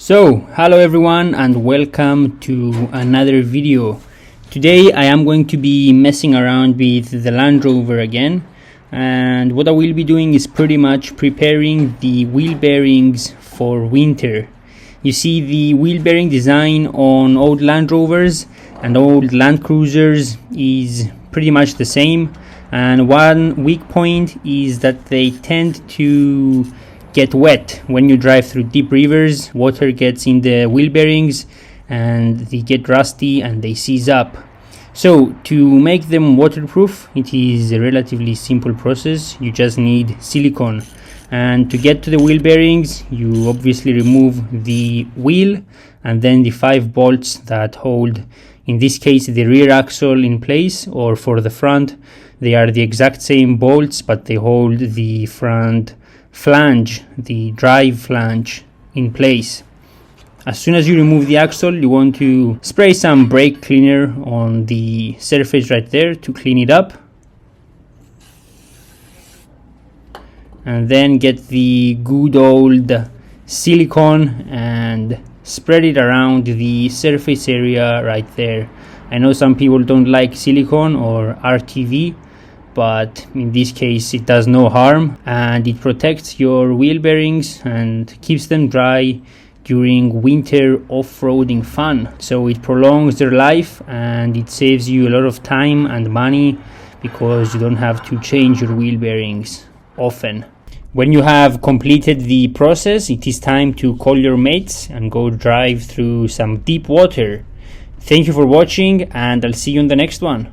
So, hello everyone and welcome to another video. Today I am going to be messing around with the Land Rover again, and what I will be doing is pretty much preparing the wheel bearings for winter. You see, the wheel bearing design on old Land Rovers and old Land Cruisers is pretty much the same, and one weak point is that they tend to get wet when you drive through deep rivers. Water gets in the wheel bearings and they get rusty and they seize up. So to make them waterproof, it is a relatively simple process. You just need silicone, and to get to the wheel bearings you obviously remove the wheel and then the 5 bolts that hold, in this case, the rear axle in place, or for the front they are the exact same bolts but they hold the front flange, the drive flange, in place. As soon as you remove the axle, you want to spray some brake cleaner on the surface right there to clean it up, and then get the good old silicone and spread it around the surface area right there. I know some people don't like silicone or RTV, but in this case it does no harm, and it protects your wheel bearings and keeps them dry during winter off-roading fun. So it prolongs their life and it saves you a lot of time and money because you don't have to change your wheel bearings often. When you have completed the process, it is time to call your mates and go drive through some deep water. Thank you for watching, and I'll see you in the next one.